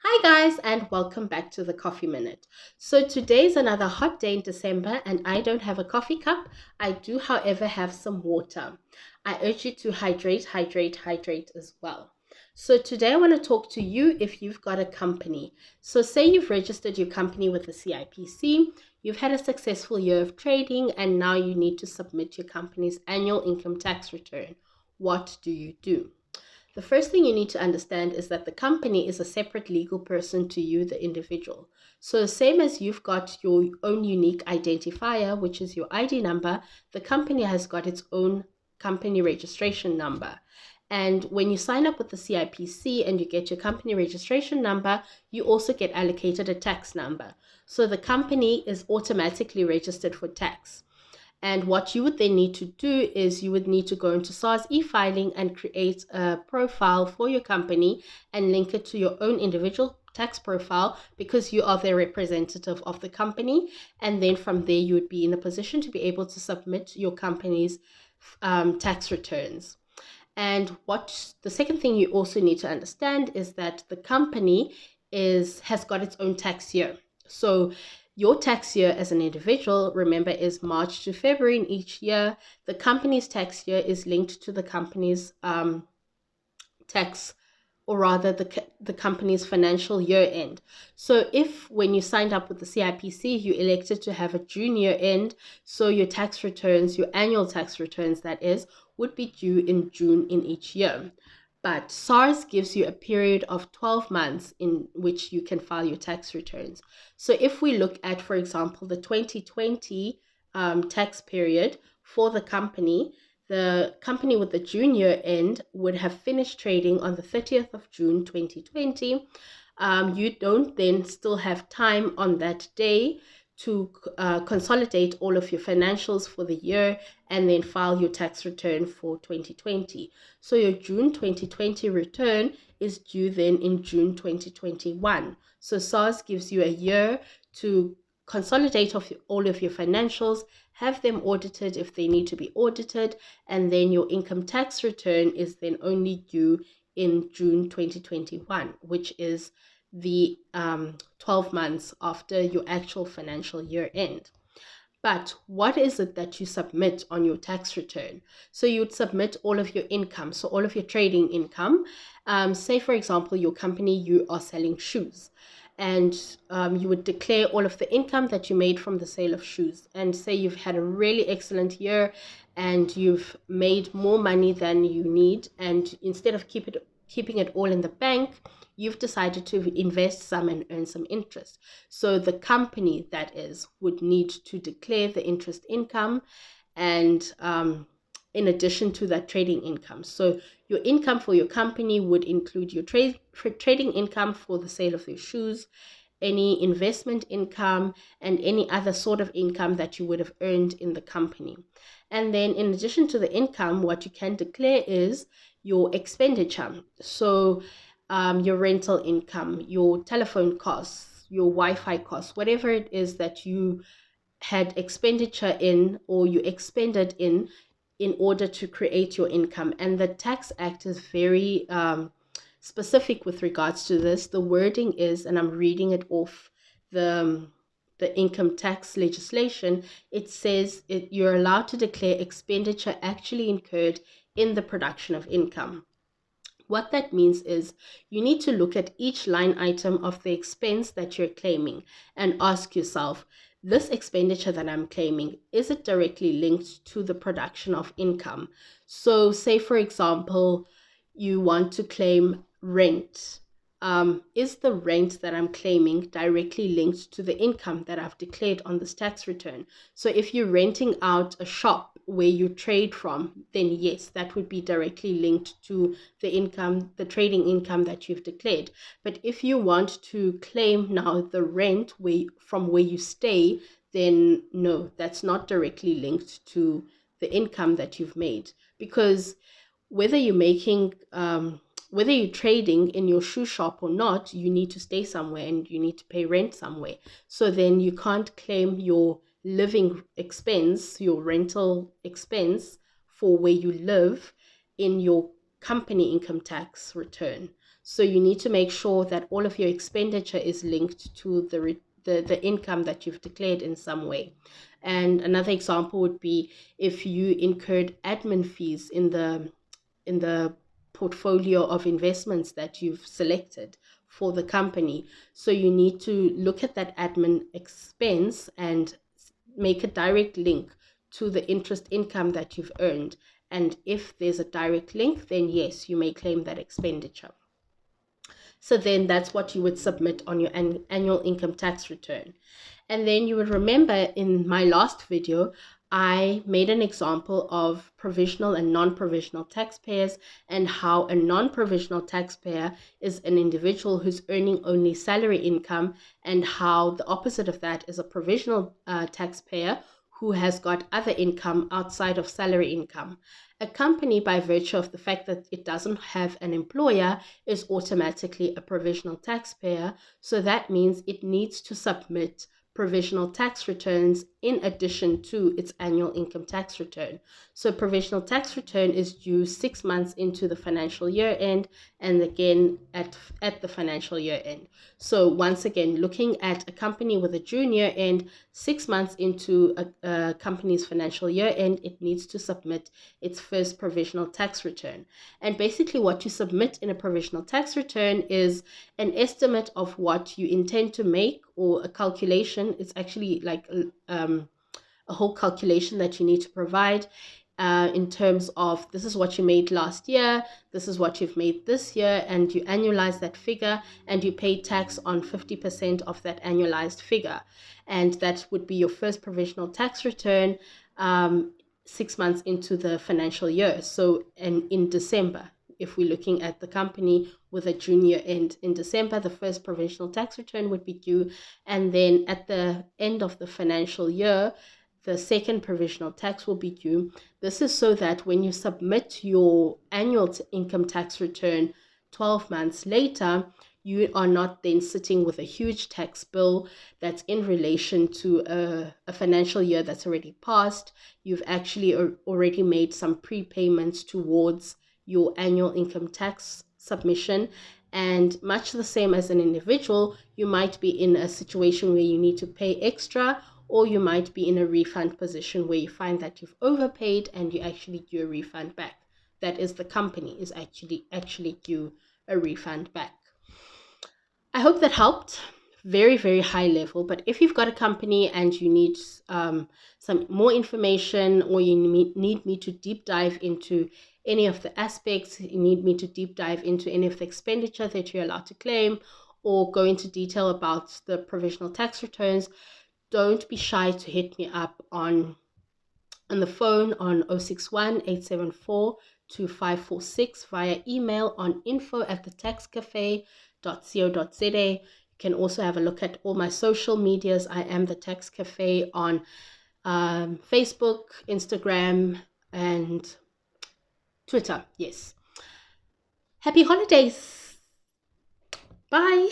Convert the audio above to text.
Hi, guys, and welcome back to the Coffee Minute. So, today's another hot day in December, and I don't have a coffee cup. I do, however, have some water. I urge you to hydrate as well. So, today I want to talk to you if you've got a company. So, say you've registered your company with the CIPC, you've had a successful year of trading, and now you need to submit your company's annual income tax return. What do you do? The first thing you need to understand is that the company is a separate legal person to you, the individual. So, same as you've got your own unique identifier, which is your ID number, the company has got its own company registration number. And when you sign up with the CIPC and you get your company registration number, you also get allocated a tax number. So, the company is automatically registered for tax. And what you would then need to do is you would need to go into SARS e-filing and create a profile for your company and link it to your own individual tax profile because you are the representative of the company. And then from there, you would be in a position to be able to submit your company's tax returns. And what the second thing you also need to understand is that the company has got its own tax year. So your tax year as an individual, remember, is March to February in each year. The company's tax year is linked to the company's tax, or rather the company's financial year end. So if when you signed up with the CIPC, you elected to have a June year end, so your tax returns, your annual tax returns that is, would be due in June in each year. But SARS gives you a period of 12 months in which you can file your tax returns. So if we look at, for example, the 2020 tax period for the company with the June year end would have finished trading on the 30th of June 2020. You don't then still have time on that day to consolidate all of your financials for the year and then file your tax return for 2020. So your June 2020 return is due then in June 2021. So SARS gives you a year to consolidate all of your financials, have them audited if they need to be audited, and then your income tax return is then only due in June 2021, which is the 12 months after your actual financial year end. But what is it that you submit on your tax return? So you would submit all of your income, so all of your trading income. Say, for example, your company, you are selling shoes. And you would declare all of the income that you made from the sale of shoes. And say you've had a really excellent year and you've made more money than you need. And instead of keeping it all in the bank, you've decided to invest some and earn some interest. So the company, that is, would need to declare the interest income and in addition to that trading income. So your income for your company would include your trading income for the sale of your shoes, any investment income, and any other sort of income that you would have earned in the company. And then in addition to the income, what you can declare is your expenditure. So your rental income, your telephone costs, your Wi-Fi costs, whatever it is that you had expenditure in or you expended in order to create your income. And the Tax Act is very specific with regards to this. The wording is, and I'm reading it off the the income tax legislation, it says you're allowed to declare expenditure actually incurred in the production of income. What that means is you need to look at each line item of the expense that you're claiming and ask yourself, this expenditure that I'm claiming, is it directly linked to the production of income? So say, for example, you want to claim rent. Is the rent that I'm claiming directly linked to the income that I've declared on this tax return? So if you're renting out a shop where you trade from, then yes, that would be directly linked to the income, the trading income that you've declared. But if you want to claim now the rent from where you stay, then no, that's not directly linked to the income that you've made, because whether you're making whether you're trading in your shoe shop or not, you need to stay somewhere and you need to pay rent somewhere. So then you can't claim your living expense, your rental expense for where you live in your company income tax return. So you need to make sure that all of your expenditure is linked to the income that you've declared in some way. And another example would be if you incurred admin fees in the portfolio of investments that you've selected for the company. So you need to look at that admin expense and make a direct link to the interest income that you've earned. And if there's a direct link, then yes, you may claim that expenditure. So then that's what you would submit on your annual income tax return. And then you would remember in my last video, I made an example of provisional and non-provisional taxpayers and how a non-provisional taxpayer is an individual who's earning only salary income, and how the opposite of that is a provisional taxpayer who has got other income outside of salary income. A company, by virtue of the fact that it doesn't have an employer, is automatically a provisional taxpayer. So that means it needs to submit provisional tax returns in addition to its annual income tax return. So provisional tax return is due 6 months into the financial year end, and again at the financial year end. So once again, looking at a company with a June year end, 6 months into a company's financial year end, it needs to submit its first provisional tax return. And basically what you submit in a provisional tax return is an estimate of what you intend to make, or a calculation. It's actually like a whole calculation that you need to provide in terms of, this is what you made last year, this is what you've made this year, and you annualize that figure and you pay tax on 50% of that annualized figure. And that would be your first provisional tax return 6 months into the financial year. So, and in December, if we're looking at the company with a June year end, in December, the first provisional tax return would be due. And then at the end of the financial year, the second provisional tax will be due. This is so that when you submit your annual income tax return 12 months later, you are not then sitting with a huge tax bill that's in relation to a financial year that's already passed. You've actually already made some prepayments towards your annual income tax submission. And much the same as an individual, you might be in a situation where you need to pay extra, or you might be in a refund position where you find that you've overpaid and you actually due a refund back. That is, the company is actually due a refund back. I hope that helped. Very, very high level. But if you've got a company and you need some more information, or you need me to deep dive into any of the aspects, you need me to deep dive into any of the expenditure that you're allowed to claim, or go into detail about the provisional tax returns, don't be shy to hit me up on the phone on 061-874-2546, via email on info@thetaxcafe.co.za. You can also have a look at all my social medias. I am The Tax Cafe on Facebook, Instagram, and Twitter. Yes. Happy holidays. Bye.